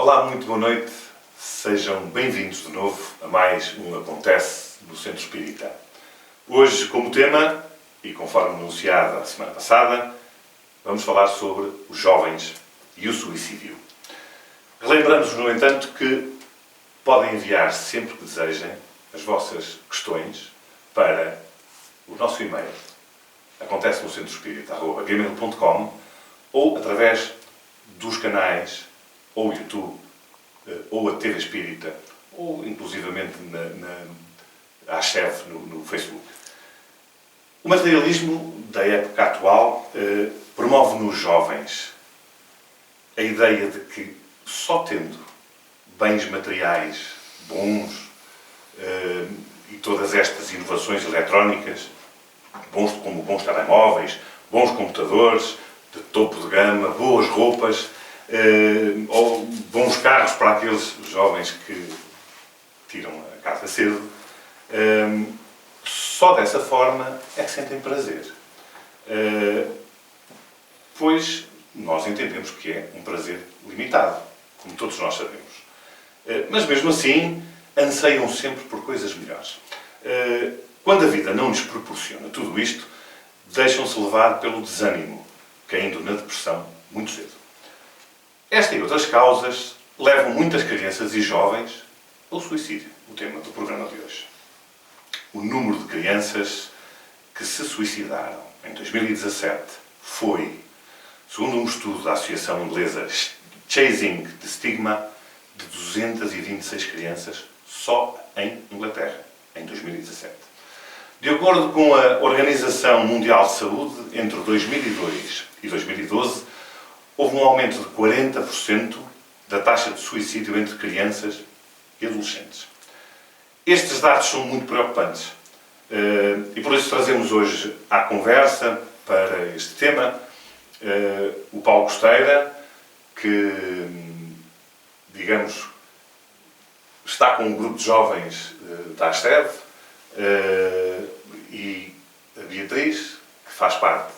Olá, muito boa noite. Sejam bem-vindos de novo a mais um Acontece no Centro Espírita. Hoje, como tema, e conforme anunciado a semana passada, vamos falar sobre os jovens e o suicídio. Relembramos-nos, no entanto, que podem enviar sempre que desejem as vossas questões para o nosso e-mail acontece no centro espírita@gmail.com ou através dos canais ou YouTube ou a TV Espírita ou inclusivamente na ACHEV no Facebook. O materialismo da época atual promove nos jovens a ideia de que só tendo bens materiais bons e todas estas inovações eletrónicas, como bons telemóveis, bons computadores de topo de gama, boas roupas ou bons carros para aqueles jovens que tiram a casa cedo, só dessa forma é que sentem prazer. Pois nós entendemos que é um prazer limitado, como todos nós sabemos. Mas mesmo assim, anseiam sempre por coisas melhores. Quando a vida não lhes proporciona tudo isto, deixam-se levar pelo desânimo, caindo na depressão muito cedo. Esta e outras causas levam muitas crianças e jovens ao suicídio, o tema do programa de hoje. O número de crianças que se suicidaram em 2017 foi, segundo um estudo da associação inglesa Chasing the Stigma, de 226 crianças só em Inglaterra, em 2017. De acordo com a Organização Mundial de Saúde, entre 2002 e 2012, houve um aumento de 40% da taxa de suicídio entre crianças e adolescentes. Estes dados são muito preocupantes e por isso trazemos hoje à conversa para este tema o Paulo Costeira, que, digamos, está com um grupo de jovens da ACHEV, e a Beatriz, que faz parte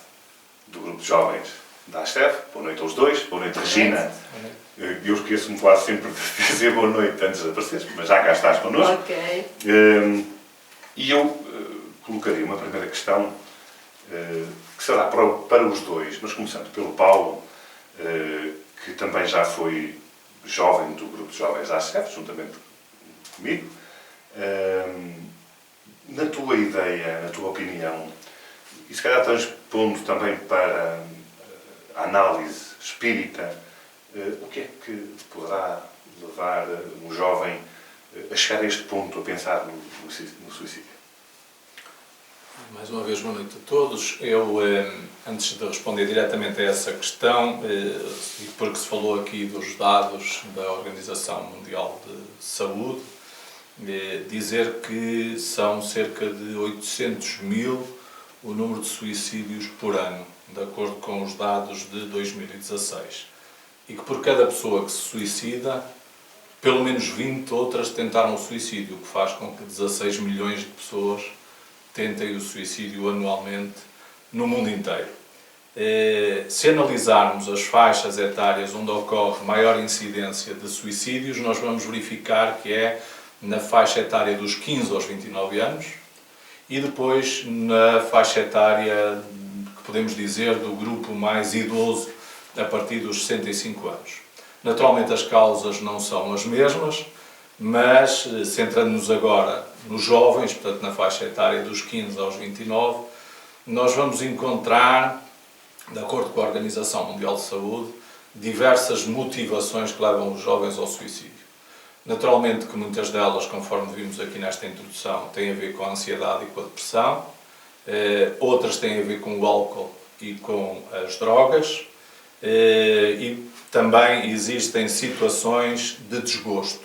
do grupo de jovens da ACHEV. Boa noite aos dois. Boa noite, Regina. Eu esqueço-me quase sempre de dizer boa noite antes de apareceres, mas já cá estás connosco. Ok. E eu colocaria uma primeira questão, que será para os dois, mas começando pelo Paulo, que também já foi jovem do grupo de jovens da ACHEV, juntamente comigo. Na tua ideia, na tua opinião, e se calhar transpondo também para a análise espírita, o que é que poderá levar um jovem a chegar a este ponto, a pensar no suicídio? Mais uma vez, boa noite a todos. Eu, antes de responder diretamente a essa questão, e porque se falou aqui dos dados da Organização Mundial de Saúde, dizer que são cerca de 800 mil o número de suicídios por ano, de acordo com os dados de 2016. E que por cada pessoa que se suicida, pelo menos 20 outras tentaram o suicídio, o que faz com que 16 milhões de pessoas tentem o suicídio anualmente no mundo inteiro. Se analisarmos as faixas etárias onde ocorre maior incidência de suicídios, nós vamos verificar que é na faixa etária dos 15 aos 29 anos e depois na faixa etária, que podemos dizer, do grupo mais idoso, a partir dos 65 anos. Naturalmente as causas não são as mesmas, mas centrando-nos agora nos jovens, portanto na faixa etária dos 15 aos 29, nós vamos encontrar, de acordo com a Organização Mundial de Saúde, diversas motivações que levam os jovens ao suicídio. Naturalmente que muitas delas, conforme vimos aqui nesta introdução, têm a ver com a ansiedade e com a depressão, outras têm a ver com o álcool e com as drogas, e também existem situações de desgosto.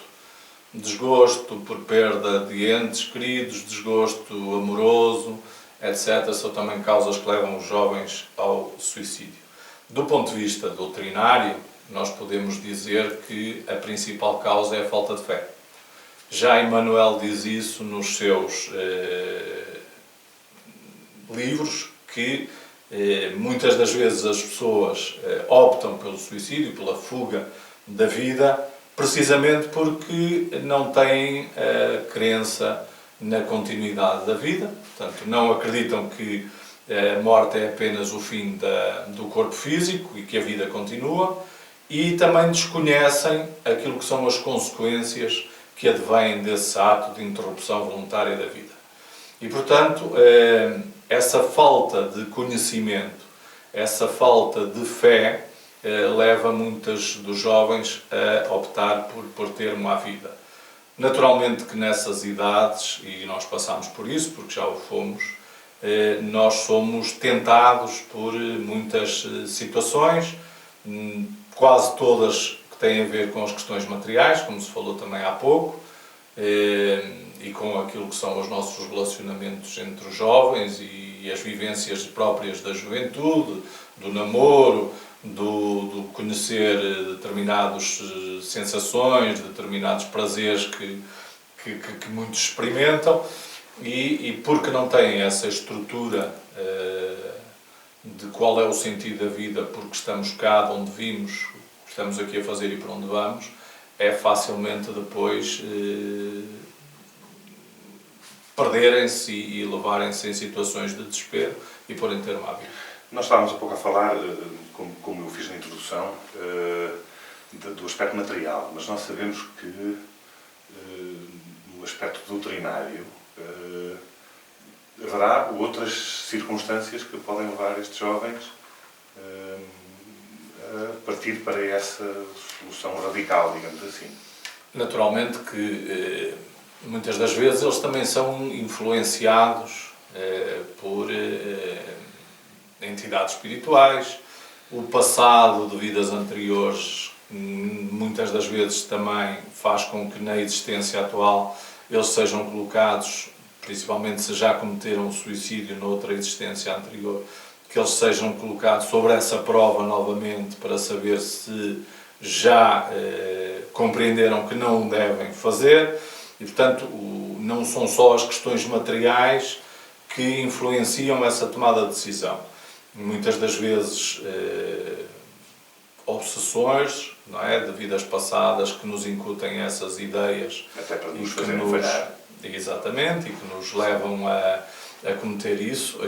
Desgosto por perda de entes queridos, desgosto amoroso, etc. São também causas que levam os jovens ao suicídio. Do ponto de vista doutrinário, nós podemos dizer que a principal causa é a falta de fé. Já Emmanuel diz isso nos seus livros, que muitas das vezes as pessoas optam pelo suicídio, pela fuga da vida, precisamente porque não têm a crença na continuidade da vida, portanto não acreditam que a morte é apenas o fim do corpo físico e que a vida continua, e também desconhecem aquilo que são as consequências que advêm desse ato de interrupção voluntária da vida. E, portanto, essa falta de conhecimento, essa falta de fé, leva muitos dos jovens a optar por ter uma vida. Naturalmente que nessas idades, e nós passamos por isso, porque já o fomos, nós somos tentados por muitas situações, quase todas que têm a ver com as questões materiais, como se falou também há pouco, e com aquilo que são os nossos relacionamentos entre os jovens e as vivências próprias da juventude, do namoro, do conhecer determinadas sensações, determinados prazeres que muitos experimentam, e porque não têm essa estrutura de qual é o sentido da vida, porque estamos cá de onde vimos, estamos aqui a fazer e para onde vamos, é facilmente depois perderem-se e levarem-se em situações de desespero e porem termo à vida. Nós estávamos há pouco a falar, como eu fiz na introdução, do aspecto material, mas nós sabemos que no aspecto doutrinário haverá outras circunstâncias que podem levar estes jovens a partir para essa solução radical, digamos assim. Naturalmente que muitas das vezes eles também são influenciados por entidades espirituais, o passado de vidas anteriores muitas das vezes também faz com que na existência atual eles sejam colocados, principalmente se já cometeram suicídio noutra existência anterior, que eles sejam colocados sobre essa prova novamente para saber se já compreenderam que não o devem fazer, e portanto não são só as questões materiais que influenciam essa tomada de decisão. Muitas das vezes obsessões, não é, de vidas passadas que nos incutem essas ideias. Até para nos fazerem falhar. Exatamente, e que nos levam a cometer isso.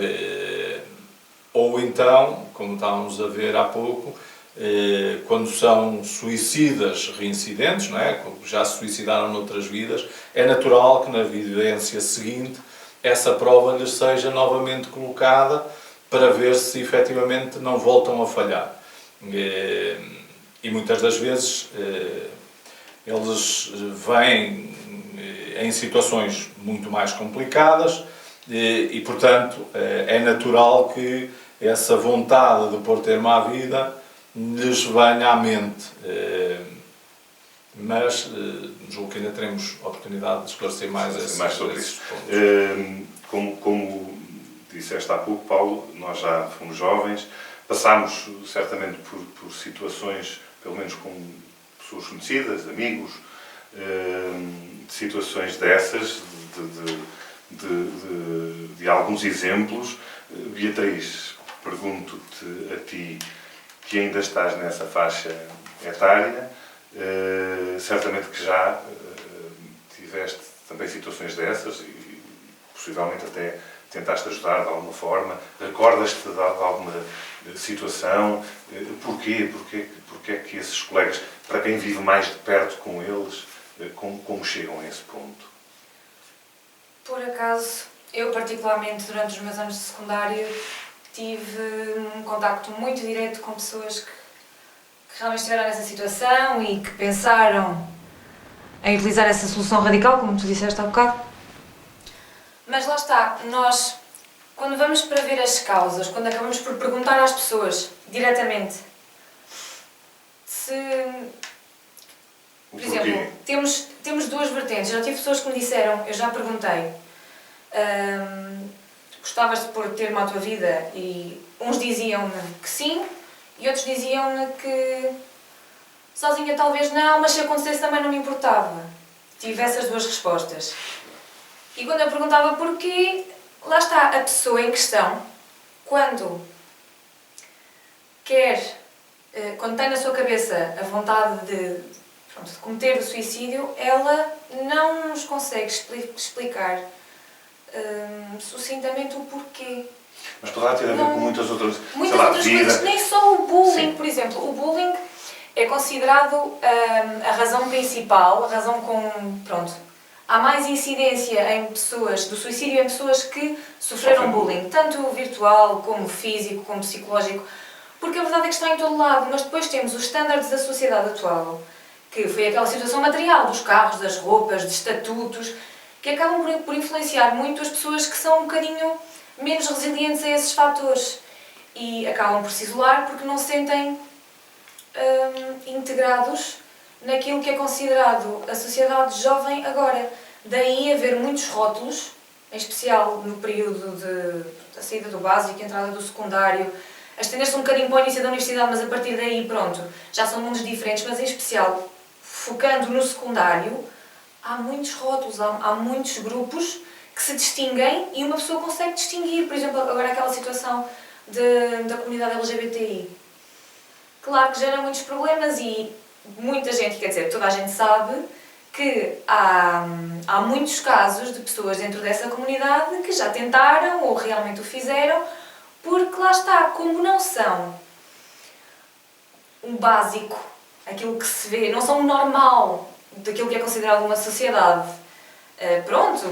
Ou então, como estávamos a ver há pouco, quando são suicidas reincidentes, não é? Já se suicidaram noutras vidas, é natural que na vivência seguinte essa prova lhes seja novamente colocada para ver se efetivamente não voltam a falhar. E muitas das vezes eles vêm em situações muito mais complicadas e portanto, é natural que essa vontade de pôr termo à vida lhes venha à mente. Mas julgo que ainda teremos oportunidade de esclarecer mais sobre isso. Pontos. Como disseste há pouco, Paulo, nós já fomos jovens, passámos certamente por situações, pelo menos com pessoas conhecidas, amigos, situações dessas, de alguns exemplos. Beatriz, pergunto-te a ti, que ainda estás nessa faixa etária, certamente que já tiveste também situações dessas e possivelmente até tentaste ajudar de alguma forma. Recordas-te de alguma situação? Porquê? Porquê é que esses colegas, para quem vive mais de perto com eles, como chegam a esse ponto? Por acaso, eu particularmente durante os meus anos de secundário tive um contacto muito direto com pessoas que realmente estiveram nessa situação e que pensaram em utilizar essa solução radical, como tu disseste há bocado. Mas lá está, nós, quando vamos para ver as causas, quando acabamos por perguntar às pessoas diretamente, se, por exemplo, temos duas vertentes. Já tive pessoas que me disseram, eu já perguntei, gostavas de pôr termo à tua vida? E uns diziam-me que sim, e outros diziam-me que sozinha talvez não, mas se acontecesse também não me importava. Tive essas duas respostas. E quando eu perguntava porquê, lá está, a pessoa em questão, quando tem na sua cabeça a vontade de pronto, de cometer o suicídio, ela não nos consegue explicar sucintamente o porquê. Mas poderá ter a ver com muitas outras, Muitas outras coisas, nem só o bullying, por exemplo. O bullying é considerado a razão principal, a razão com... Pronto. Há mais incidência em pessoas, do suicídio em pessoas que sofreram bullying, tanto virtual, como físico, como psicológico, porque a verdade é que está em todo lado, mas depois temos os estándares da sociedade atual, que foi aquela situação material, dos carros, das roupas, de estatutos, que acabam por influenciar muito as pessoas que são um bocadinho menos resilientes a esses fatores e acabam por se isolar porque não se sentem integrados naquilo que é considerado a sociedade jovem agora. Daí haver muitos rótulos, em especial no período da saída do básico, entrada do secundário, a estender-se um bocadinho para o início da universidade, mas a partir daí, pronto, já são mundos diferentes, mas em especial, focando no secundário, há muitos rótulos, há muitos grupos que se distinguem e uma pessoa consegue distinguir, por exemplo, agora aquela situação da comunidade LGBTI. Claro que gera muitos problemas e muita gente, quer dizer, toda a gente sabe que há muitos casos de pessoas dentro dessa comunidade que já tentaram ou realmente o fizeram, porque lá está, como não são um básico, aquilo que se vê, não são o normal daquilo que é considerado uma sociedade, pronto,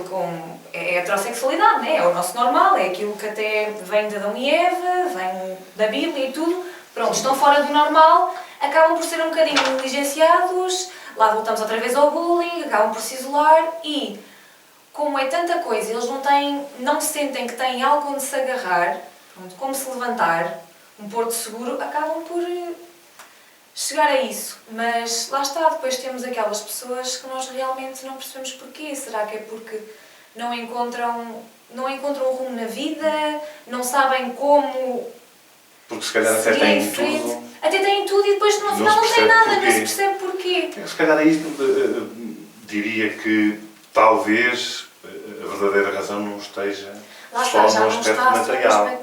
é a heterossexualidade, né? É o nosso normal, é aquilo que até vem de Adão e Eva, vem da Bíblia e tudo, pronto, estão fora do normal, acabam por ser um bocadinho negligenciados, lá voltamos outra vez ao bullying, acabam por se isolar e, como é tanta coisa, eles não sentem que têm algo onde se agarrar, pronto, como se levantar, um porto seguro, acabam por chegar a isso. Mas lá está, depois temos aquelas pessoas que nós realmente não percebemos porquê. Será que é porque não encontram rumo na vida, não sabem como... Porque se calhar até têm tudo. Até têm tudo e depois no final não têm nada, não se percebe porquê. Se calhar é isto, diria que talvez a verdadeira razão não esteja só no aspecto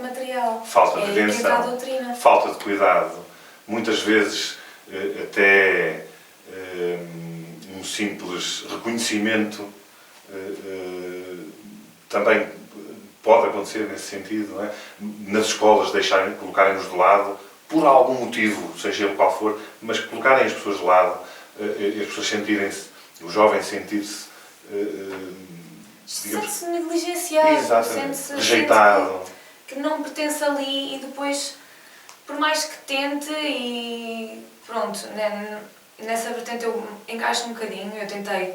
material. Falta de atenção, falta de cuidado. Muitas vezes até um simples reconhecimento também pode acontecer nesse sentido, não é? Nas escolas colocarem-nos de lado, por algum motivo, seja ele qual for, mas colocarem as pessoas de lado, as pessoas sentirem-se, o jovem sentir-se, sente-se negligenciado, sente-se rejeitado, que não pertence ali e depois, por mais que tente e pronto, nessa vertente eu encaixo um bocadinho, eu tentei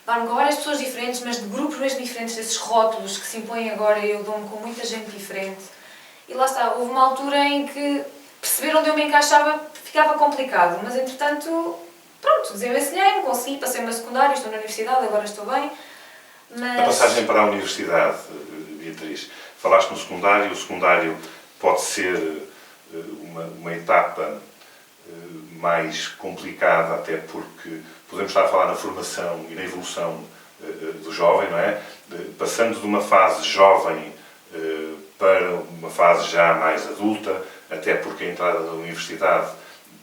dar-me com várias pessoas diferentes, mas de grupos mesmo diferentes, desses rótulos que se impõem agora, eu dou-me com muita gente diferente. E lá está, houve uma altura em que perceber onde eu me encaixava ficava complicado, mas entretanto, pronto, desenvencilhei-me, consegui, passei o meu secundário, estou na universidade, agora estou bem. Mas... A passagem para a universidade, Beatriz, falaste no secundário, o secundário pode ser uma etapa mais complicada, até porque podemos estar a falar na formação e na evolução do jovem, não é? Passando de uma fase jovem para uma fase já mais adulta, até porque a entrada na universidade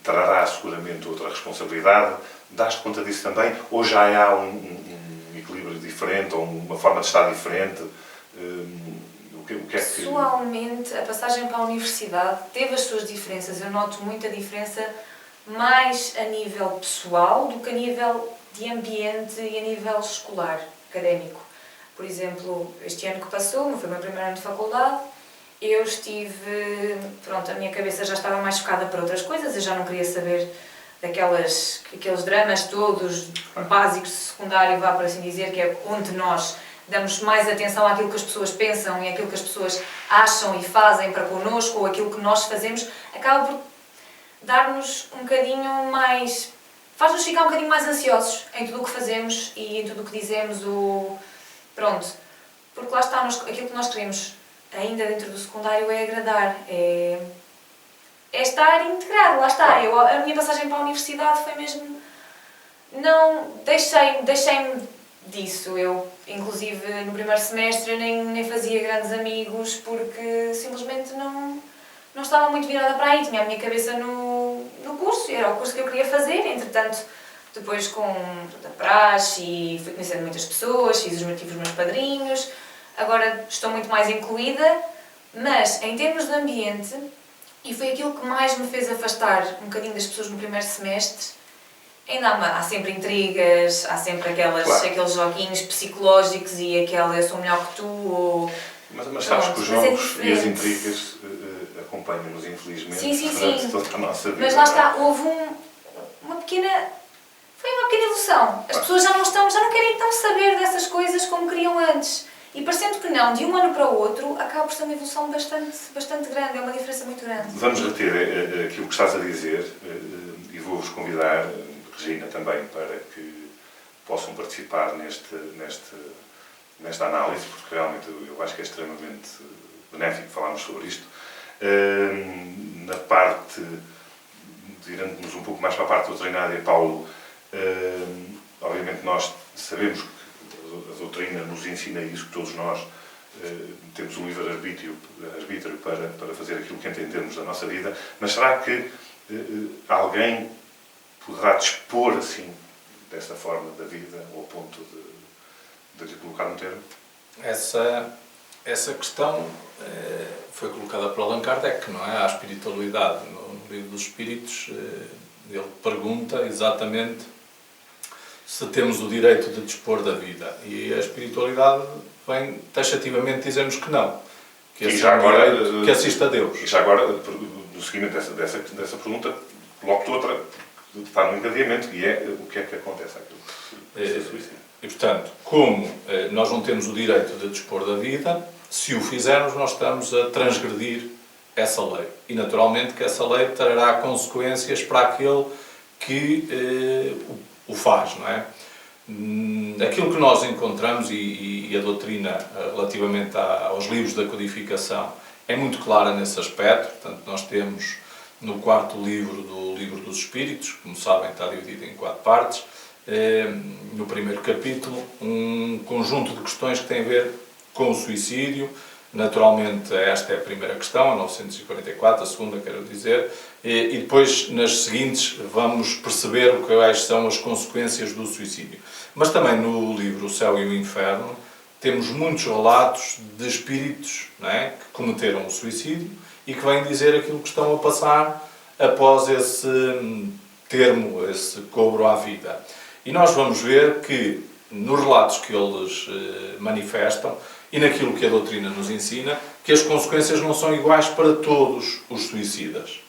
trará seguramente outra responsabilidade. Dás-te conta disso também? Ou já há um equilíbrio diferente, ou uma forma de estar diferente? O que é que... Pessoalmente, a passagem para a universidade teve as suas diferenças. Eu noto muita diferença mais a nível pessoal do que a nível de ambiente e a nível escolar, académico. Por exemplo, este ano que passou, foi o meu primeiro ano de faculdade, eu estive... Pronto, a minha cabeça já estava mais focada para outras coisas, eu já não queria saber aqueles dramas todos básicos de secundário, vá por assim dizer, que é onde nós damos mais atenção àquilo que as pessoas pensam e àquilo que as pessoas acham e fazem para connosco, ou aquilo que nós fazemos, acaba por dar-nos um bocadinho mais... faz-nos ficar um bocadinho mais ansiosos em tudo o que fazemos e em tudo o que dizemos, pronto. Porque lá está, aquilo que nós queremos ainda dentro do secundário é agradar, é estar integrado, lá está. A minha passagem para a universidade foi mesmo... Não, deixei-me disso. Eu, inclusive, no primeiro semestre, nem fazia grandes amigos porque simplesmente não estava muito virada para aí. Tinha a minha cabeça no curso, era o curso que eu queria fazer. Entretanto, depois com a praxe e fui conhecendo muitas pessoas, tive os meus padrinhos, agora estou muito mais incluída, mas em termos de ambiente, e foi aquilo que mais me fez afastar um bocadinho das pessoas no primeiro semestre, ainda há sempre intrigas, há sempre aqueles joguinhos psicológicos e aquela eu sou melhor que tu, ou... Mas sabes que os jogos e as intrigas acompanham-nos, infelizmente, durante toda a nossa vida. Mas lá está, houve uma pequena ilusão. As pessoas já não querem então saber dessas coisas como queriam antes. E parecendo que não, de um ano para o outro, acaba por ser uma evolução bastante grande, é uma diferença muito grande. Vamos reter aquilo que estás a dizer e vou-vos convidar, Regina, também, para que possam participar nesta análise, porque realmente eu acho que é extremamente benéfico falarmos sobre isto. Na parte, virando-nos um pouco mais para a parte doutrinária, Paulo, obviamente nós sabemos que a doutrina nos ensina isso, que todos nós temos um livre-arbítrio para fazer aquilo que entendemos da nossa vida, mas será que alguém poderá dispor assim, dessa forma, da vida, ao ponto de lhe colocar um termo? Essa questão foi colocada por Allan Kardec, não é? A espiritualidade. No Livro dos Espíritos, ele pergunta exatamente se temos o direito de dispor da vida. E a espiritualidade vem taxativamente dizer-nos que não. Que esse é um direito que assiste a Deus. E já agora, no seguimento dessa pergunta, coloco-te outra, que está no encadeamento, e é o que é que acontece àquilo que se suicida. E, portanto, como nós não temos o direito de dispor da vida, se o fizermos, nós estamos a transgredir essa lei. E, naturalmente, que essa lei trará consequências para aquele que o faz, não é? Aquilo que nós encontramos, e a doutrina relativamente aos livros da codificação é muito clara nesse aspecto. Portanto, nós temos no 4º livro do Livro dos Espíritos, como sabem, está dividido em 4 partes, no 1º capítulo, um conjunto de questões que têm a ver com o suicídio. Naturalmente, esta é a primeira questão, a 944, a segunda, quero dizer, e depois, nas seguintes, vamos perceber quais são as consequências do suicídio. Mas também no livro O Céu e o Inferno, temos muitos relatos de espíritos, não é, que cometeram o suicídio e que vêm dizer aquilo que estão a passar após esse termo, esse cobro à vida. E nós vamos ver que, nos relatos que eles manifestam, e naquilo que a doutrina nos ensina, que as consequências não são iguais para todos os suicidas.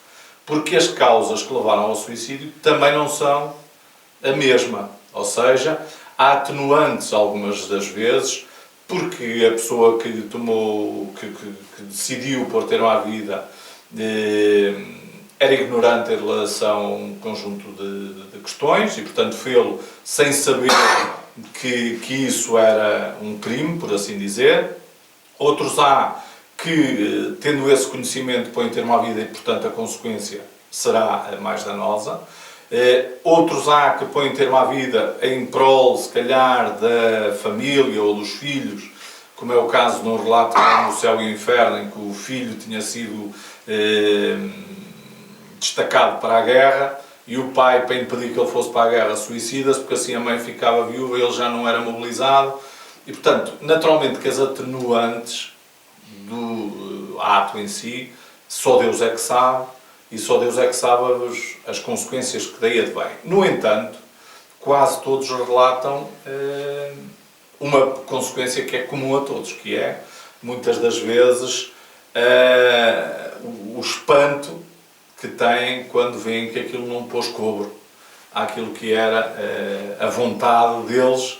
Porque as causas que levaram ao suicídio também não são a mesma. Ou seja, há atenuantes algumas das vezes, porque a pessoa que decidiu por ter uma vida era ignorante em relação a um conjunto de questões e, portanto, fê-lo sem saber que isso era um crime, por assim dizer. Outros há que, tendo esse conhecimento, põem ter uma vida e, portanto, a consequência será mais danosa. Outros há que põem ter uma vida em prol, se calhar, da família ou dos filhos, como é o caso no relato no Céu e o Inferno, em que o filho tinha sido destacado para a guerra, e o pai, para impedir que ele fosse para a guerra, suicida-se, porque assim a mãe ficava viúva e ele já não era mobilizado. E, portanto, naturalmente que as atenuantes do ato em si, só Deus é que sabe, e só Deus é que sabe as consequências que daí advém. No entanto, quase todos relatam uma consequência que é comum a todos, que é, muitas das vezes, o espanto que têm quando veem que aquilo não pôs cobro àquilo que era a vontade deles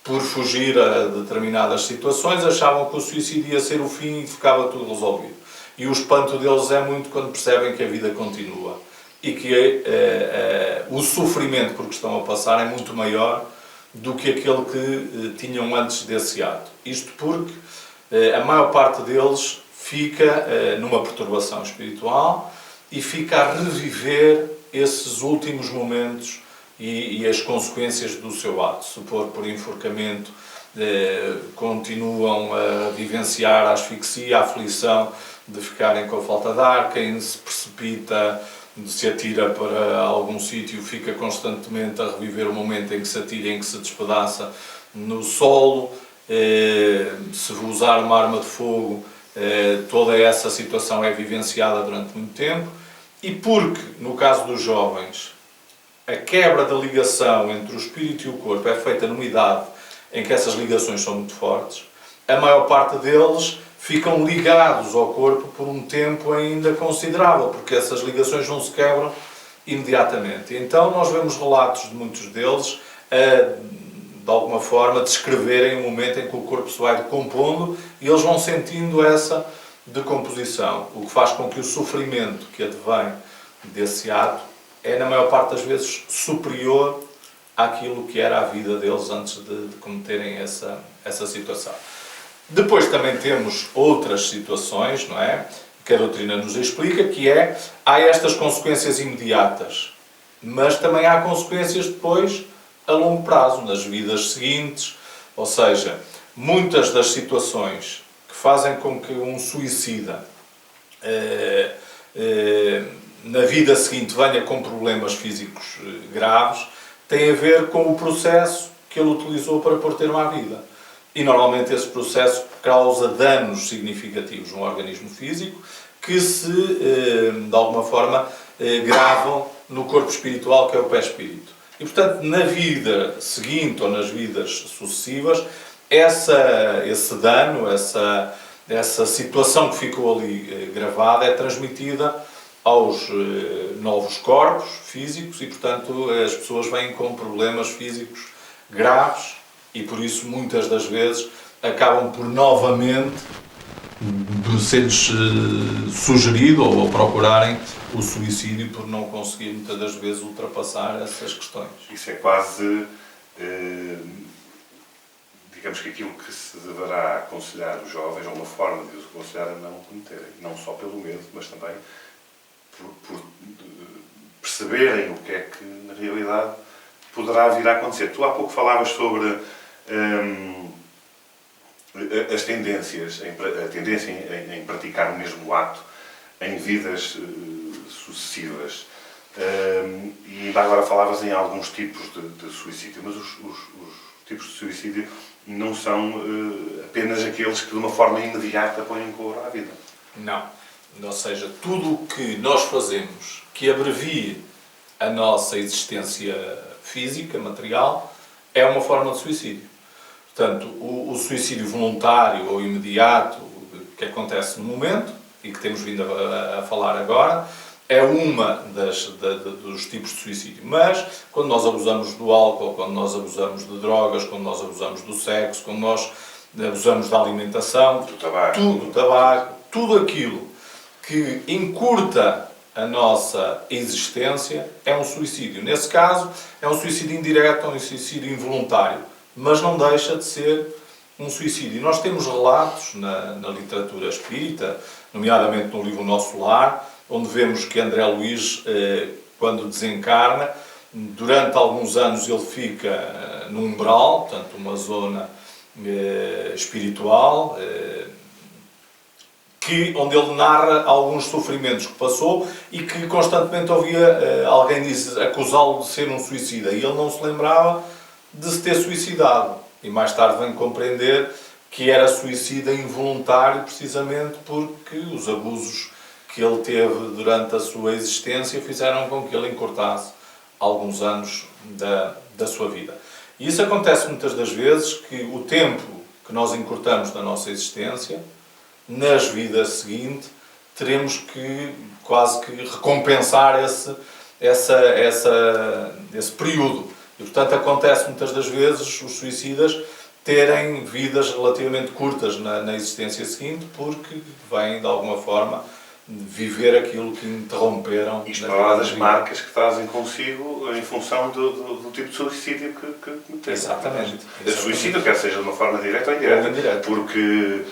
por fugir a determinadas situações. Achavam que o suicídio ia ser o fim e ficava tudo resolvido. E o espanto deles é muito quando percebem que a vida continua e que o sofrimento por que estão a passar é muito maior do que aquele que tinham antes desse ato. Isto porque a maior parte deles fica numa perturbação espiritual e fica a reviver esses últimos momentos e as consequências do seu ato. Se for por enforcamento, continuam a vivenciar a asfixia, a aflição de ficarem com a falta de ar. Quem se precipita se atira para algum sítio, fica constantemente a reviver o momento em que se atira, em que se despedaça no solo, se usar uma arma de fogo, toda essa situação é vivenciada durante muito tempo, e porque, no caso dos jovens, a quebra da ligação entre o espírito e o corpo é feita numa idade em que essas ligações são muito fortes, a maior parte deles ficam ligados ao corpo por um tempo ainda considerável, porque essas ligações não se quebram imediatamente. Então nós vemos relatos de muitos deles de alguma forma descreverem o momento em que o corpo se vai decompondo e eles vão sentindo essa decomposição, o que faz com que o sofrimento que advém desse ato é, na maior parte das vezes, superior àquilo que era a vida deles antes de cometerem essa situação. Depois também temos outras situações, não é? Que a doutrina nos explica, que há estas consequências imediatas, mas também há consequências depois a longo prazo, nas vidas seguintes, ou seja, muitas das situações que fazem com que um suicida na vida seguinte venha com problemas físicos graves, têm a ver com o processo que ele utilizou para pôr termo à vida. E normalmente esse processo causa danos significativos no organismo físico que se, de alguma forma, gravam no corpo espiritual, que é o pé-espírito. E, portanto, na vida seguinte ou nas vidas sucessivas, esse dano, essa situação que ficou ali gravada é transmitida aos novos corpos físicos e, portanto, as pessoas vêm com problemas físicos graves e, por isso, muitas das vezes, acabam por novamente ser-lhes sugerido ou procurarem o suicídio por não conseguir, muitas das vezes, ultrapassar essas questões. Isso é quase, digamos que aquilo que se deverá aconselhar os jovens, ou uma forma de os aconselhar a não cometerem, não só pelo medo, mas também por perceberem o que é que, na realidade, poderá vir a acontecer. Tu há pouco falavas sobre as tendências, a tendência em praticar o mesmo ato em vidas sucessivas. E ainda agora falavas em alguns tipos de suicídio, mas os tipos de suicídio não são apenas aqueles que de uma forma imediata põem cor à vida. Não. Ou seja, tudo o que nós fazemos que abrevie a nossa existência física, material, é uma forma de suicídio. Portanto, o suicídio voluntário ou imediato que acontece no momento, e que temos vindo a falar agora, é uma dos tipos de suicídio. Mas, quando nós abusamos do álcool, quando nós abusamos de drogas, quando nós abusamos do sexo, quando nós abusamos da alimentação, do tabaco, tudo aquilo que encurta a nossa existência é um suicídio. Nesse caso, é um suicídio indireto, é um suicídio involuntário, mas não deixa de ser um suicídio. E nós temos relatos na literatura espírita, nomeadamente no livro Nosso Lar, onde vemos que André Luís, quando desencarna, durante alguns anos ele fica num umbral, portanto uma zona espiritual, onde ele narra alguns sofrimentos que passou e que constantemente ouvia alguém acusá-lo de ser um suicida. E ele não se lembrava de se ter suicidado. E mais tarde vem compreender que era suicida involuntário precisamente porque os abusos que ele teve durante a sua existência fizeram com que ele encurtasse alguns anos da sua vida. E isso acontece muitas das vezes, que o tempo que nós encurtamos da nossa existência, nas vidas seguintes, teremos que quase que recompensar esse período. E, portanto, acontece muitas das vezes os suicidas terem vidas relativamente curtas na existência seguinte, porque vêm, de alguma forma, viver aquilo que interromperam. Isto é uma das marcas que trazem consigo em função do tipo de suicídio que cometeram. Exatamente. Suicídio, quer seja de uma forma direta ou indireta. Porque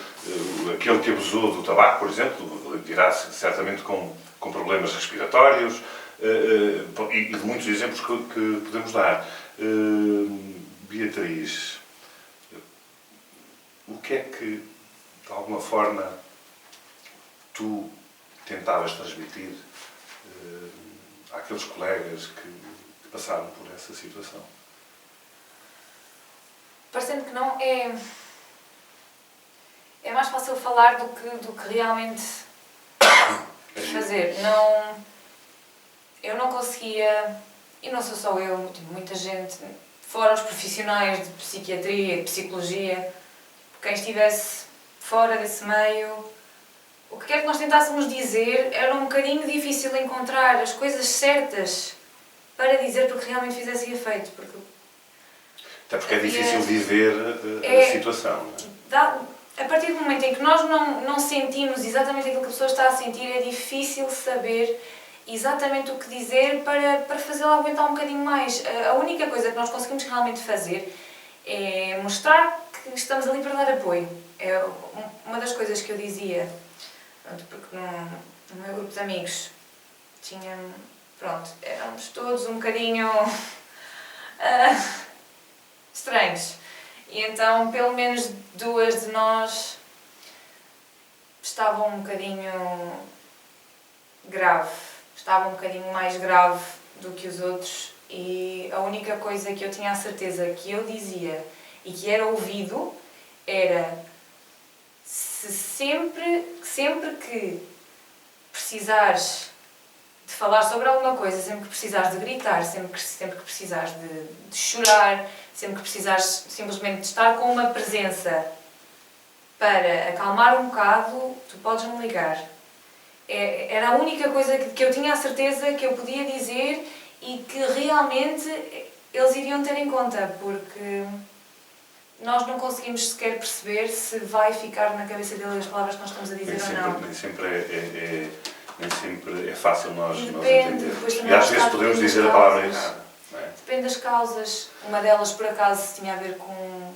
aquele que abusou do tabaco, por exemplo, dirá certamente com problemas respiratórios, e de muitos exemplos que podemos dar. Beatriz, o que é que, de alguma forma, tu tentavas transmitir àqueles colegas que passaram por essa situação? Parecendo que não, é mais fácil falar do que realmente fazer. Eu não conseguia, e não sou só eu, muita gente, fora os profissionais de psiquiatria, de psicologia, quem estivesse fora desse meio, o que quer que nós tentássemos dizer, era um bocadinho difícil encontrar as coisas certas para dizer porque realmente fizesse efeito. Até porque é difícil viver a situação. Não é? A partir do momento em que nós não sentimos exatamente aquilo que a pessoa está a sentir, é difícil saber exatamente o que dizer para fazê-la aguentar um bocadinho mais. A única coisa que nós conseguimos realmente fazer é mostrar que estamos ali para dar apoio. É uma das coisas que eu dizia, porque no meu grupo de amigos éramos todos um bocadinho estranhos. E então, pelo menos 2 de nós estavam um bocadinho estavam um bocadinho mais grave do que os outros, e a única coisa que eu tinha a certeza que eu dizia e que era ouvido era: se sempre que precisares de falar sobre alguma coisa, sempre que precisares de gritar, sempre que precisares de chorar, sempre que precisares simplesmente de estar com uma presença para acalmar um bocado, tu podes-me ligar. Era a única coisa que eu tinha a certeza que eu podia dizer e que realmente eles iriam ter em conta, porque nós não conseguimos sequer perceber se vai ficar na cabeça dele as palavras que nós estamos a dizer ou não. Nem sempre é fácil nós Depende, entender. E às vezes podemos dizer a palavra errada. Não é? Depende das causas. Uma delas, por acaso, tinha a ver com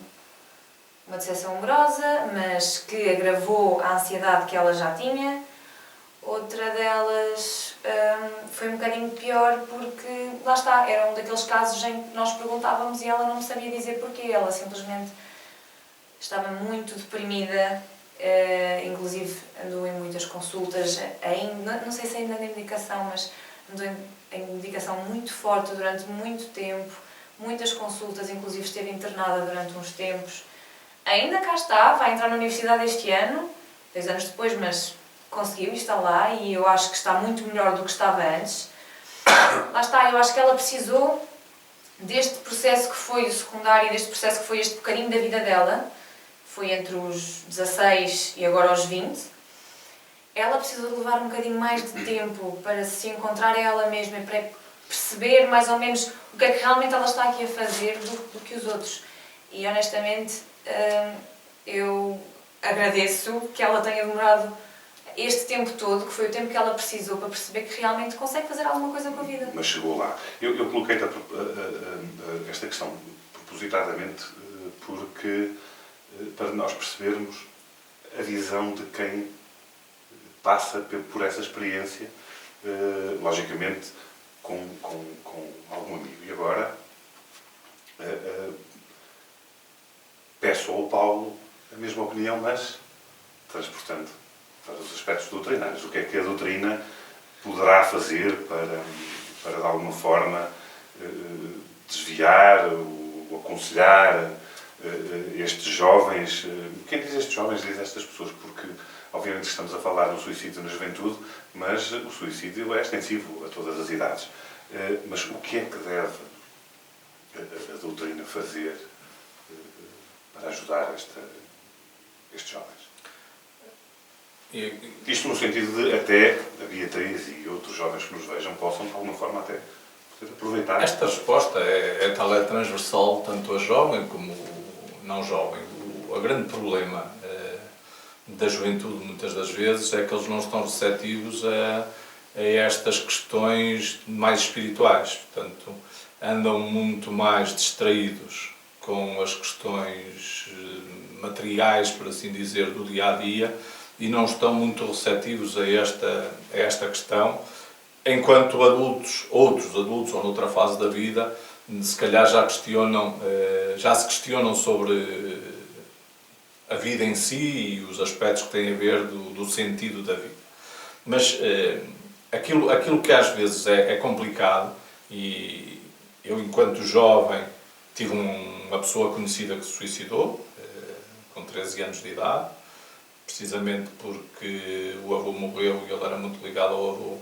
uma decepção amorosa, mas que agravou a ansiedade que ela já tinha. Outra delas foi um bocadinho pior porque, lá está, era um daqueles casos em que nós perguntávamos e ela não sabia dizer porquê. Ela simplesmente estava muito deprimida, inclusive andou em muitas consultas, ainda, não sei se ainda em medicação, mas andou em medicação muito forte durante muito tempo, muitas consultas, inclusive esteve internada durante uns tempos. Ainda cá está, vai entrar na universidade este ano, 2 anos depois, mas conseguiu, está lá, e eu acho que está muito melhor do que estava antes. Lá está, eu acho que ela precisou deste processo que foi o secundário, deste processo que foi este bocadinho da vida dela, foi entre os 16 e agora aos 20. Ela precisou de levar um bocadinho mais de tempo para se encontrar a ela mesma e para perceber mais ou menos o que é que realmente ela está aqui a fazer do que os outros. E honestamente, eu agradeço que ela tenha demorado este tempo todo, que foi o tempo que ela precisou para perceber que realmente consegue fazer alguma coisa com a vida. Mas chegou lá. Eu coloquei esta questão propositadamente porque para nós percebermos a visão de quem passa por essa experiência, logicamente com algum amigo. E agora peço ao Paulo a mesma opinião, mas transportando para os aspectos doutrinários. O que é que a doutrina poderá fazer para de alguma forma, desviar ou aconselhar estes jovens? Quem diz estes jovens diz estas pessoas, porque obviamente estamos a falar do suicídio na juventude, mas o suicídio é extensivo a todas as idades. Mas o que é que deve a doutrina fazer para ajudar estes jovens? Isto no sentido de até a Beatriz e outros jovens que nos vejam possam de alguma forma até aproveitar. Esta resposta é transversal tanto a jovem como não jovem. O grande problema da juventude muitas das vezes é que eles não estão receptivos a estas questões mais espirituais. Portanto, andam muito mais distraídos com as questões materiais, por assim dizer, do dia-a-dia, e não estão muito receptivos a esta questão, enquanto adultos, outros adultos ou noutra fase da vida, se calhar já se questionam sobre a vida em si e os aspectos que têm a ver do sentido da vida. Mas aquilo que às vezes é complicado, e eu, enquanto jovem, tive uma pessoa conhecida que se suicidou, com 13 anos de idade, precisamente porque o avô morreu e ele era muito ligado ao avô,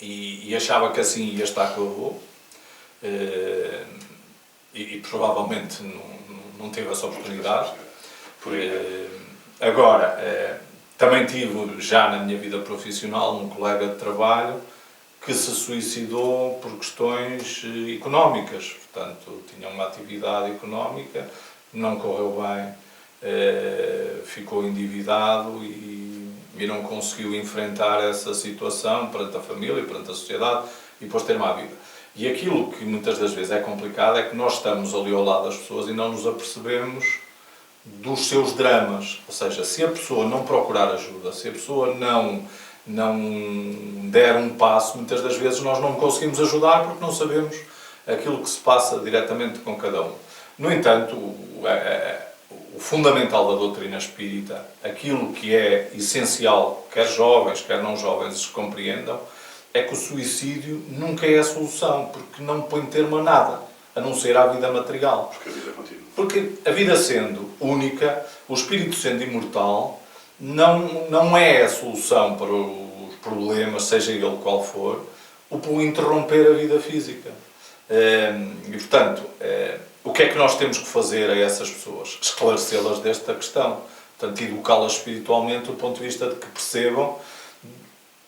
e achava que assim ia estar com o avô, e provavelmente não teve essa oportunidade. Agora, também tive já na minha vida profissional um colega de trabalho que se suicidou por questões económicas, portanto tinha uma atividade económica, não correu bem, ficou endividado e não conseguiu enfrentar essa situação perante a família, perante a sociedade e depois ter má vida. E aquilo que muitas das vezes é complicado é que nós estamos ali ao lado das pessoas e não nos apercebemos dos seus dramas. Ou seja, se a pessoa não procurar ajuda, se a pessoa não der um passo, muitas das vezes nós não conseguimos ajudar porque não sabemos aquilo que se passa diretamente com cada um. No entanto, o fundamental da doutrina espírita, aquilo que é essencial, quer jovens, quer não jovens, compreendam, é que o suicídio nunca é a solução, porque não põe termo a nada, a não ser à vida material. Porque a vida continua. Porque a vida sendo única, o espírito sendo imortal, não é a solução para os problemas, seja ele qual for, o interromper a vida física. E, portanto, o que é que nós temos que fazer a essas pessoas? Esclarecê-las desta questão. Portanto, educá-las espiritualmente do ponto de vista de que percebam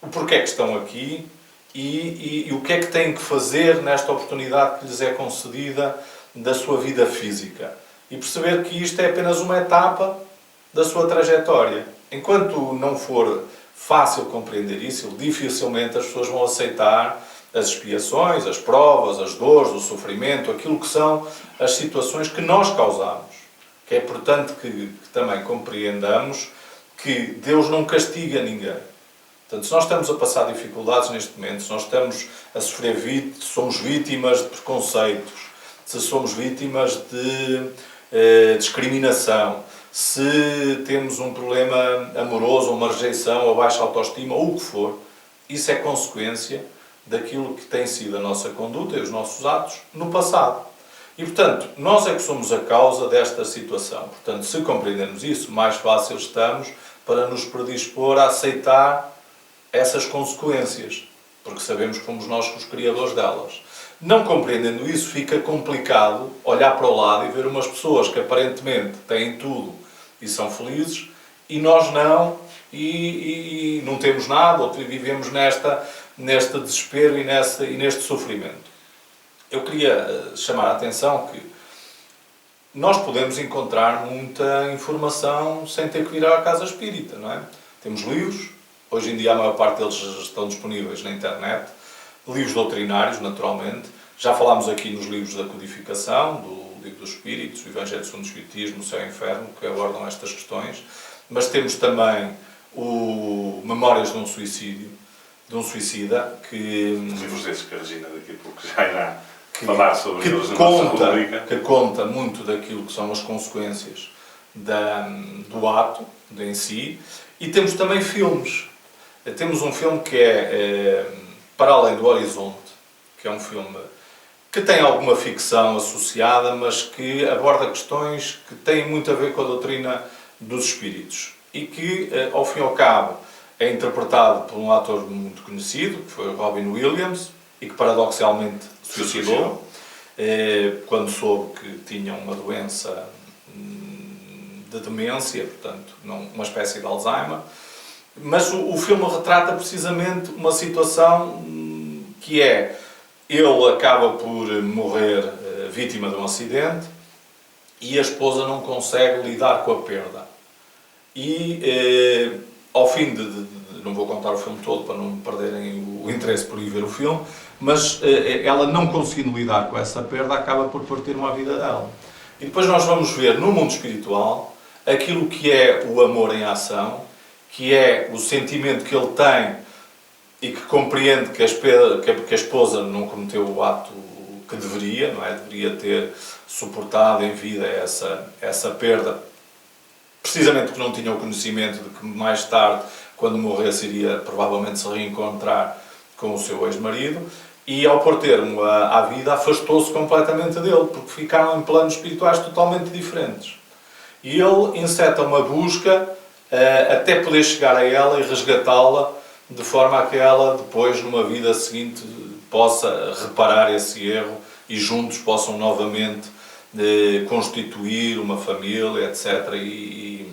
o porquê que estão aqui e o que é que têm que fazer nesta oportunidade que lhes é concedida da sua vida física. E perceber que isto é apenas uma etapa da sua trajetória. Enquanto não for fácil compreender isso, dificilmente as pessoas vão aceitar as expiações, as provas, as dores, o sofrimento, aquilo que são as situações que nós causamos. Que é importante que também compreendamos que Deus não castiga ninguém. Portanto, se nós estamos a passar dificuldades neste momento, se nós estamos a sofrer, somos vítimas de preconceitos, se somos vítimas de discriminação, se temos um problema amoroso, uma rejeição, ou baixa autoestima, ou o que for, isso é consequência daquilo que tem sido a nossa conduta e os nossos atos no passado. E, portanto, nós é que somos a causa desta situação. Portanto, se compreendermos isso, mais fácil estamos para nos predispor a aceitar essas consequências, porque sabemos que fomos nós os criadores delas. Não compreendendo isso, fica complicado olhar para o lado e ver umas pessoas que aparentemente têm tudo e são felizes, e nós não, e não temos nada, ou vivemos neste desespero e neste sofrimento. Eu queria chamar a atenção que nós podemos encontrar muita informação sem ter que vir à casa espírita, não é? Temos livros, hoje em dia a maior parte deles estão disponíveis na internet, livros doutrinários, naturalmente. Já falámos aqui nos livros da codificação, do Livro dos Espíritos, o Evangelho segundo o Espiritismo, o Céu e o Inferno, que abordam estas questões. Mas temos também o Memórias de um Suicídio, de um Suicida, que... livros desses que a Regina daqui a pouco já irá falar sobre eles na nossa rubrica. Que conta muito daquilo que são as consequências do ato em si. E temos também filmes. Temos um filme que é Para Além do Horizonte, que é um filme que tem alguma ficção associada, mas que aborda questões que têm muito a ver com a doutrina dos espíritos e que, ao fim e ao cabo, é interpretado por um ator muito conhecido, que foi o Robin Williams, e que paradoxalmente se suicidou quando soube que tinha uma doença de demência, portanto, uma espécie de Alzheimer. Mas o filme retrata precisamente uma situação que é: ele acaba por morrer vítima de um acidente e a esposa não consegue lidar com a perda. E ao fim não vou contar o filme todo para não perderem o interesse por ir ver o filme, mas ela não conseguindo lidar com essa perda acaba por partir uma vida dela. E depois nós vamos ver no mundo espiritual aquilo que é o amor em ação, que é o sentimento que ele tem e que compreende que a esposa não cometeu o ato que deveria, não é? Deveria ter suportado em vida essa perda, precisamente porque não tinha o conhecimento de que mais tarde quando morresse iria provavelmente se reencontrar com o seu ex-marido, e ao pôr termo à vida afastou-se completamente dele, porque ficaram em planos espirituais totalmente diferentes. E ele enceta uma busca até poder chegar a ela e resgatá-la, de forma a que ela depois, numa vida seguinte, possa reparar esse erro e juntos possam novamente constituir uma família, etc. E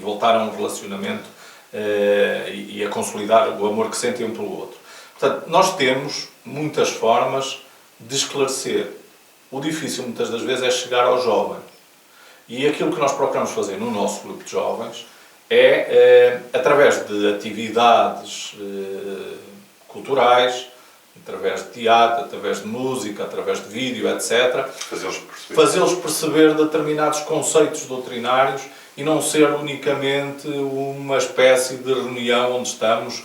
voltar a um relacionamento e a consolidar o amor que sentem um pelo outro. Portanto, nós temos muitas formas de esclarecer. O difícil, muitas das vezes, é chegar ao jovem. E aquilo que nós procuramos fazer no nosso grupo de jovens é, através de atividades culturais, através de teatro, através de música, através de vídeo, etc., fazê-los perceber determinados conceitos doutrinários e não ser unicamente uma espécie de reunião onde estamos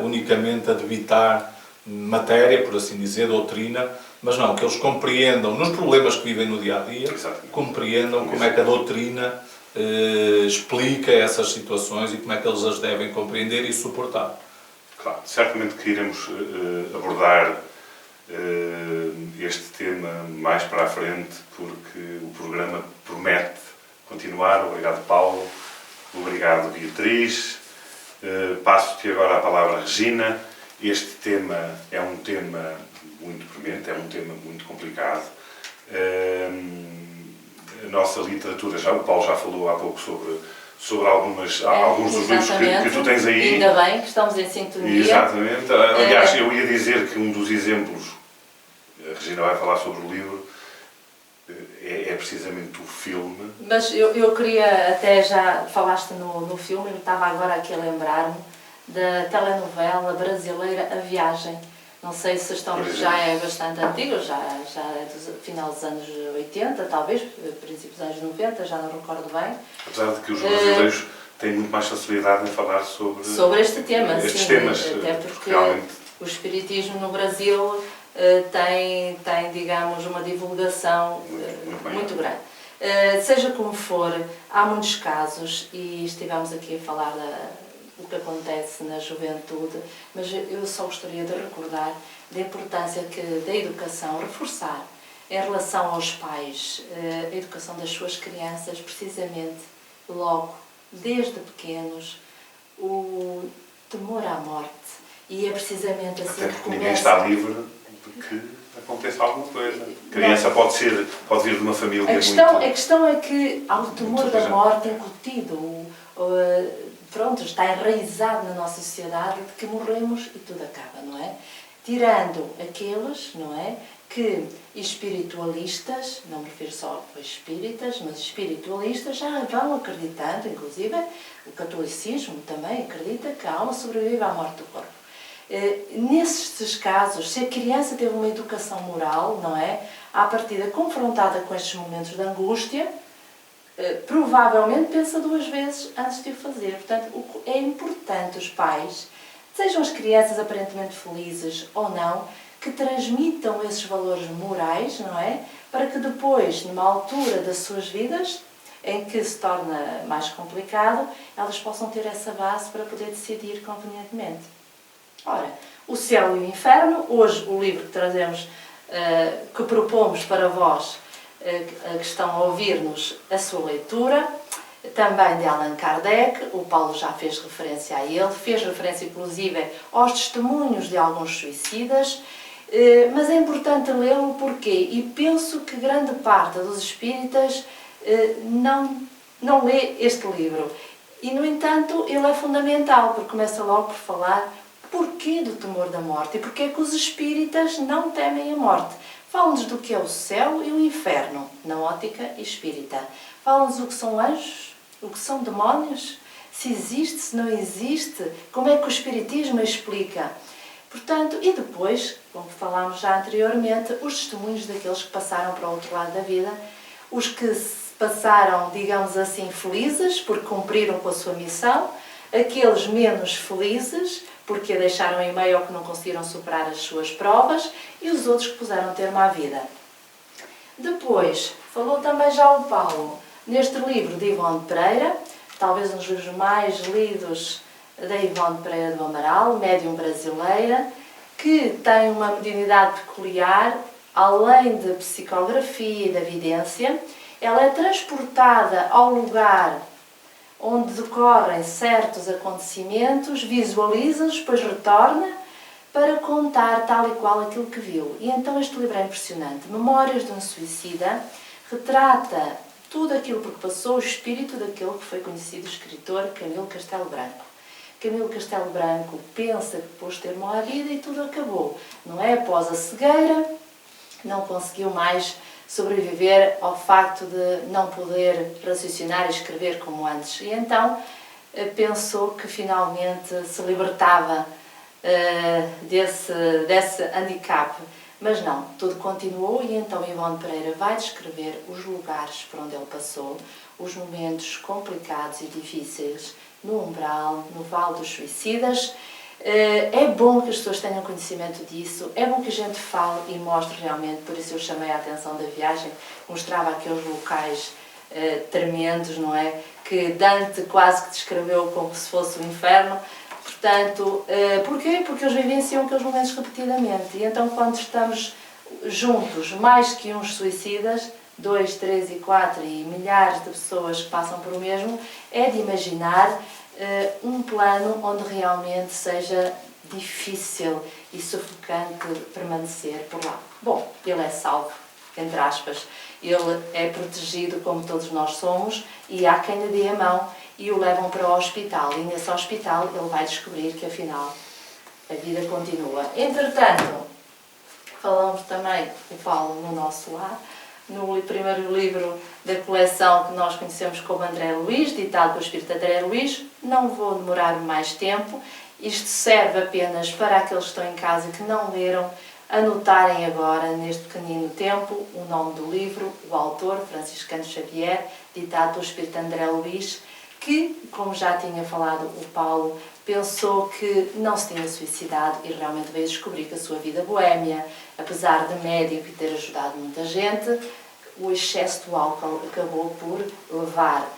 unicamente a debitar matéria, por assim dizer, doutrina, mas não, que eles compreendam, nos problemas que vivem no dia-a-dia, compreendam como é que a doutrina explica essas situações e como é que eles as devem compreender e suportar. Claro, certamente que iremos abordar este tema mais para a frente, porque o programa promete continuar. Obrigado, Paulo. Obrigado, Beatriz. Passo-te agora a palavra, Regina. Este tema é um tema muito premente, é um tema muito complicado. A nossa literatura, o Paulo já falou há pouco sobre alguns dos livros que tu tens aí. Ainda bem que estamos em sintonia. Exatamente. Aliás, eu ia dizer que um dos exemplos, a Regina vai falar sobre o livro, é precisamente o filme. Mas eu queria, até já falaste no filme, eu estava agora aqui a lembrar-me da telenovela brasileira A Viagem. Não sei se já é bastante antiga, já é do final dos anos 80, talvez, princípios dos anos 90, já não recordo bem. Apesar de que os brasileiros têm muito mais facilidade em falar sobre este tema, estes sim, temas. Até porque realmente o espiritismo no Brasil tem, digamos, uma divulgação muito grande. Seja como for, há muitos casos, e estivemos aqui a falar do que acontece na juventude, mas eu só gostaria de recordar da importância da educação, reforçar em relação aos pais, a educação das suas crianças, precisamente logo, desde pequenos, o temor à morte. E é precisamente assim até que porque ninguém está livre de que aconteça alguma coisa. A criança pode vir de uma família a questão é que há o temor da morte incutido, pronto, está enraizado na nossa sociedade de que morremos e tudo acaba, não é? Tirando aqueles, não é, que espiritualistas, não me refiro só a espíritas, mas espiritualistas já vão acreditando, inclusive o catolicismo também acredita que a alma sobrevive à morte do corpo. Nesses casos, se a criança teve uma educação moral, não é, à partida confrontada com estes momentos de angústia, provavelmente pensa duas vezes antes de o fazer. Portanto, é importante os pais, sejam as crianças aparentemente felizes ou não, que transmitam esses valores morais, não é? Para que depois, numa altura das suas vidas, em que se torna mais complicado, elas possam ter essa base para poder decidir convenientemente. Ora, o céu e o inferno, hoje o livro que trazemos, que propomos para vós, que estão a ouvir-nos a sua leitura, também de Allan Kardec, o Paulo já fez referência a ele, fez referência inclusive aos testemunhos de alguns suicidas, mas é importante lê-lo porquê? E penso que grande parte dos espíritas não lê este livro. E, no entanto, ele é fundamental, porque começa logo por falar porquê do temor da morte e porquê que os espíritas não temem a morte. Falam-nos do que é o céu e o inferno, na ótica espírita. Falam-nos o que são anjos, o que são demónios, se existe, se não existe, como é que o espiritismo explica. Portanto, e depois, como falámos já anteriormente, os testemunhos daqueles que passaram para o outro lado da vida, os que se passaram, digamos assim, felizes, porque cumpriram com a sua missão, aqueles menos felizes, porque a deixaram em meio ou que não conseguiram superar as suas provas, e os outros que puseram termo à vida. Depois, falou também já o Paulo, neste livro de Ivone Pereira, talvez um dos livros mais lidos da Ivone Pereira do Amaral, médium brasileira, que tem uma mediunidade peculiar, além da psicografia e da vidência. Ela é transportada ao lugar onde decorrem certos acontecimentos, visualiza-os, depois retorna para contar tal e qual aquilo que viu. E então este livro é impressionante. Memórias de um Suicida retrata tudo aquilo por que passou o espírito daquele que foi conhecido escritor Camilo Castelo Branco. Camilo Castelo Branco pensa que pôs termo à vida e tudo acabou. Não é? Após a cegueira, não conseguiu mais sobreviver ao facto de não poder raciocinar e escrever como antes. E então pensou que finalmente se libertava desse handicap. Mas não, tudo continuou e então Ivone Pereira vai descrever os lugares por onde ele passou, os momentos complicados e difíceis no umbral, no Vale dos Suicidas. É bom que as pessoas tenham conhecimento disso, é bom que a gente fale e mostre realmente, por isso eu chamei a atenção da viagem, mostrava aqueles locais tremendos, não é? Que Dante quase que descreveu como se fosse o inferno. Portanto, porquê? Porque eles vivenciam aqueles momentos repetidamente. E então, quando estamos juntos, mais que uns suicidas, 2, 3 e 4 e milhares de pessoas que passam por o mesmo, é de imaginar um plano onde realmente seja difícil e sufocante permanecer por lá. Bom, ele é salvo, entre aspas. Ele é protegido como todos nós somos e há quem lhe dê a mão e o levam para o hospital. E nesse hospital ele vai descobrir que afinal a vida continua. Entretanto, falamos também o Paulo no nosso lar, no primeiro livro da coleção que nós conhecemos como André Luiz, ditado pelo Espírito André Luiz. Não vou demorar mais tempo, isto serve apenas para aqueles que estão em casa e que não leram, anotarem agora, neste pequenino tempo, o nome do livro, o autor, Franciscano Xavier, ditado pelo Espírito André Luiz, que, como já tinha falado o Paulo, pensou que não se tinha suicidado e realmente veio descobrir que a sua vida boémia, apesar de médico e ter ajudado muita gente, o excesso do álcool acabou por levar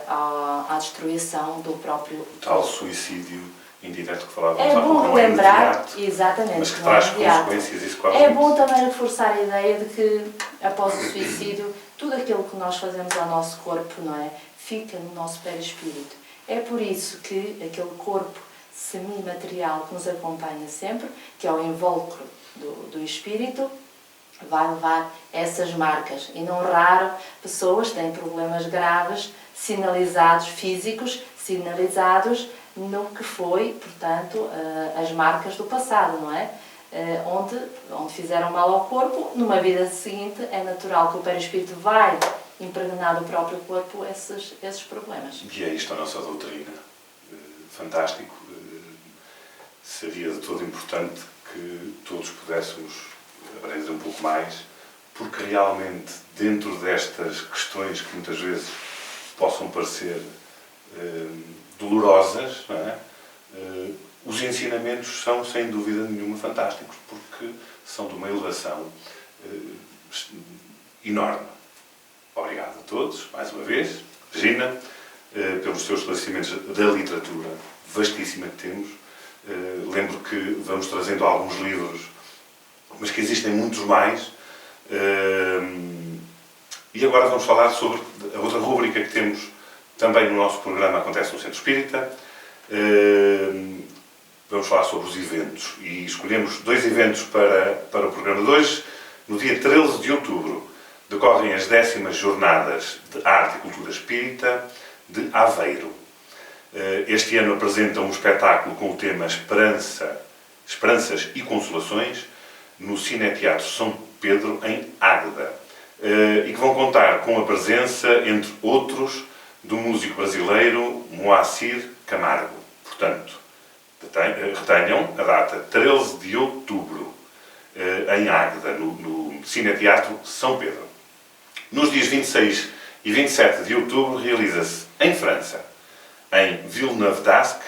à destruição do próprio... O tal suicídio indireto que falávamos é bom relembrar, exatamente, mas que traz consequências, isso quase é bom também reforçar a ideia de que, após o suicídio, tudo aquilo que nós fazemos ao nosso corpo, não é, fica no nosso perispírito. É por isso que aquele corpo semi-material que nos acompanha sempre, que é o invólucro do espírito, vai levar essas marcas. E não raro, pessoas têm problemas graves, sinalizados, físicos, sinalizados no que foi, portanto, as marcas do passado, não é? Onde fizeram mal ao corpo, numa vida seguinte é natural que o perispírito vai impregnar do próprio corpo esses problemas. E é isto a nossa doutrina. Fantástico. Seria de todo importante que todos pudéssemos aprender um pouco mais, porque realmente, dentro destas questões que muitas vezes possam parecer dolorosas, não é? Os ensinamentos são, sem dúvida nenhuma, fantásticos, porque são de uma elevação enorme. Obrigado a todos, mais uma vez. Regina, pelos seus esclarecimentos da literatura vastíssima que temos. Lembro que vamos trazendo alguns livros, mas que existem muitos mais. E agora vamos falar sobre a outra rúbrica que temos também no nosso programa Acontece no Centro Espírita. Vamos falar sobre os eventos. E escolhemos 2 eventos para o programa de hoje. No dia 13 de outubro decorrem as 10ª Jornadas de Arte e Cultura Espírita de Aveiro. Este ano apresentam um espetáculo com o tema Esperanças e Consolações no Cineteatro São Pedro, em Águeda. E que vão contar com a presença, entre outros, do músico brasileiro Moacir Camargo. Portanto, retenham a data 13 de outubro, em Águeda, no Cineteatro São Pedro. Nos dias 26 e 27 de outubro realiza-se, em França, em Villeneuve-d'Ascq,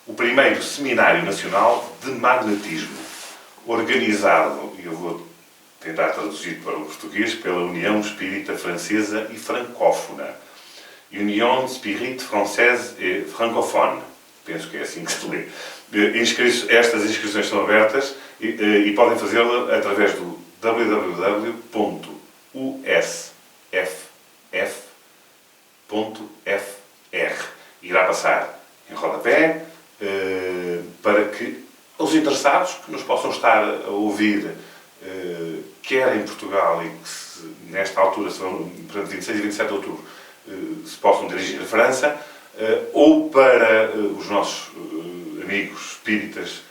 o primeiro Seminário Nacional de Magnetismo, organizado, e eu vou tentar traduzir para o português, pela União Espírita Francesa e Francófona. Union Spirit Française et Francophone. penso que é assim que se lê. Estas inscrições estão abertas e podem fazê-la através do www.usff.fr. Irá passar em rodapé para que os interessados que nos possam estar a ouvir, quer em Portugal e que nesta altura, para 26 e 27 de outubro, se possam dirigir a França, ou para os nossos amigos espíritas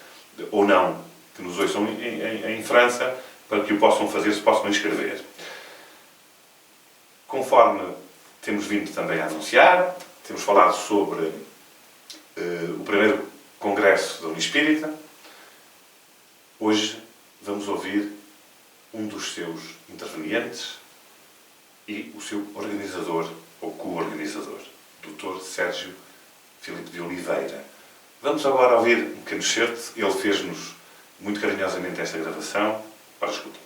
ou não, que nos ouçam em França, para que o possam fazer, se possam inscrever. Conforme temos vindo também a anunciar, temos falado sobre o primeiro congresso da Unispírita. Hoje vamos ouvir um dos seus intervenientes e o seu organizador ou co-organizador, Dr. Sérgio Filipe de Oliveira. Vamos agora ouvir um pequeno excerto. Ele fez-nos muito carinhosamente esta gravação. Para escuta.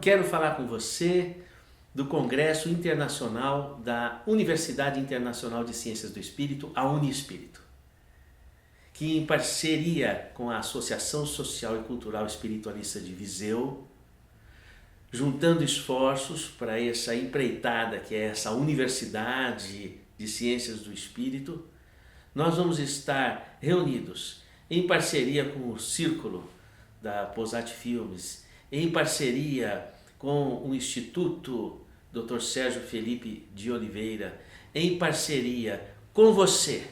Quero falar com você do Congresso Internacional da Universidade Internacional de Ciências do Espírito, a Uniespírito, que em parceria com a Associação Social e Cultural Espiritualista de Viseu, juntando esforços para essa empreitada que é essa Universidade de Ciências do Espírito, nós vamos estar reunidos em parceria com o Círculo da Posat Filmes, em parceria com o Instituto Dr. Sérgio Felipe de Oliveira, em parceria com você.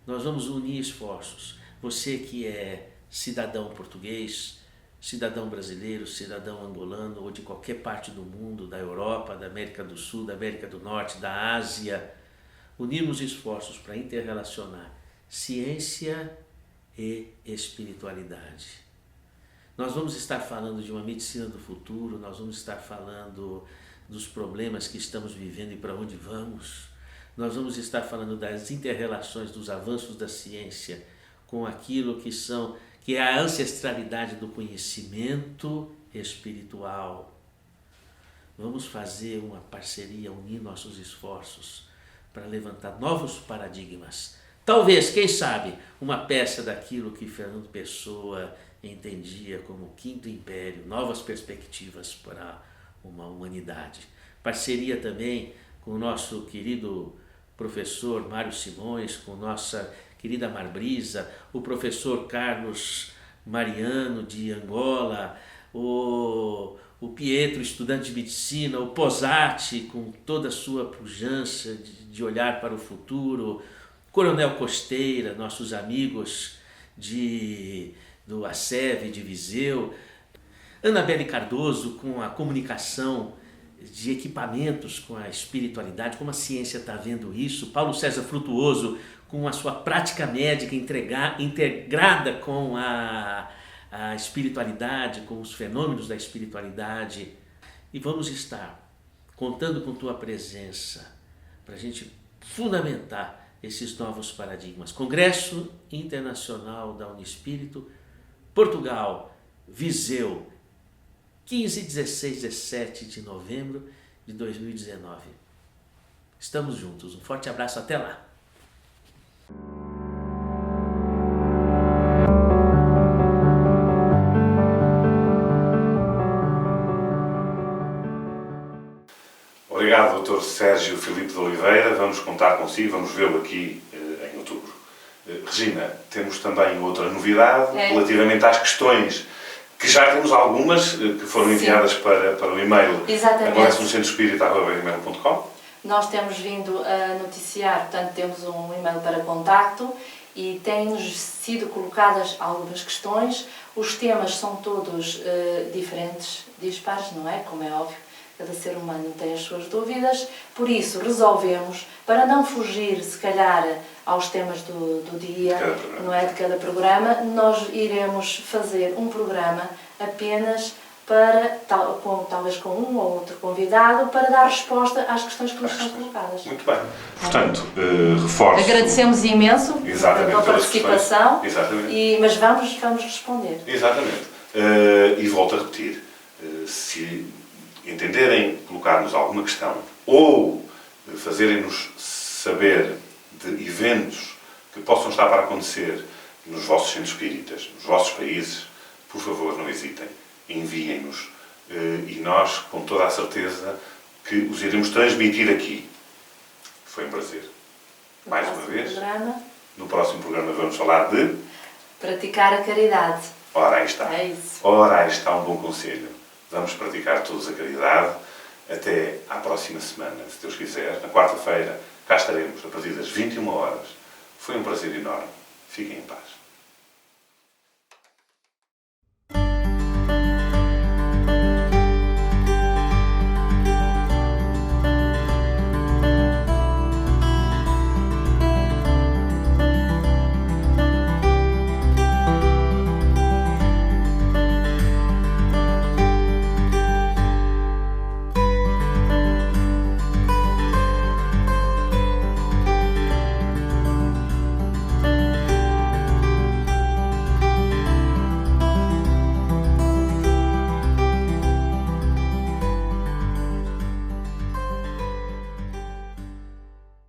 Nós vamos unir esforços. Você que é cidadão português, cidadão brasileiro, cidadão angolano ou de qualquer parte do mundo, da Europa, da América do Sul, da América do Norte, da Ásia, unirmos esforços para interrelacionar ciência e espiritualidade. Nós vamos estar falando de uma medicina do futuro, nós vamos estar falando dos problemas que estamos vivendo e para onde vamos. Nós vamos estar falando das interrelações, dos avanços da ciência com aquilo que é a ancestralidade do conhecimento espiritual. Vamos fazer uma parceria, unir nossos esforços para levantar novos paradigmas. Talvez, quem sabe, uma peça daquilo que Fernando Pessoa entendia como o Quinto Império, novas perspectivas para uma humanidade. Parceria também com o nosso querido professor Mário Simões, com nossa querida Marbrisa, o professor Carlos Mariano de Angola, o Pietro, estudante de medicina, o Posati, com toda a sua pujança de olhar para o futuro, Coronel Costeira, nossos amigos do ACEV de Viseu, Anabelle Cardoso com a comunicação de equipamentos com a espiritualidade, como a ciência está vendo isso, Paulo César Frutuoso com a sua prática médica integrada com a espiritualidade, com os fenômenos da espiritualidade. E vamos estar contando com tua presença para a gente fundamentar esses novos paradigmas. Congresso Internacional da Uniespírito, Portugal, Viseu, 15, 16, 17 de novembro de 2019. Estamos juntos. Um forte abraço. Até lá. Obrigado, Dr. Sérgio Filipe de Oliveira. Vamos contar consigo, vamos vê-lo aqui em outubro. Regina, temos também outra novidade relativamente às questões, que já temos algumas que foram enviadas para o e-mail acontece-no-centro-espírita@gmail.com. Nós temos vindo a noticiar, portanto temos um e-mail para contacto e têm-nos sido colocadas algumas questões. Os temas são todos diferentes, dispares, não é? Como é óbvio. Cada ser humano tem as suas dúvidas, por isso resolvemos, para não fugir se calhar aos temas do dia, não é, de cada programa, nós iremos fazer um programa apenas para, talvez com um ou outro convidado, para dar resposta às questões que nos são colocadas. Muito bem. Portanto, reforço. Agradecemos imenso pela participação, Exatamente. mas vamos responder. Exatamente. E volto a repetir. Se entenderem colocar-nos alguma questão ou fazerem-nos saber de eventos que possam estar para acontecer nos vossos centros espíritas, nos vossos países, por favor, não hesitem. Enviem-nos. E nós, com toda a certeza, que os iremos transmitir aqui. Foi um prazer. Mais uma vez. No próximo programa vamos falar de... praticar a caridade. Ora, aí está. É isso. Ora, aí está um bom conselho. Vamos praticar todos a caridade. Até à próxima semana, se Deus quiser. Na quarta-feira, cá estaremos, a partir das 21 horas. Foi um prazer enorme. Fiquem em paz.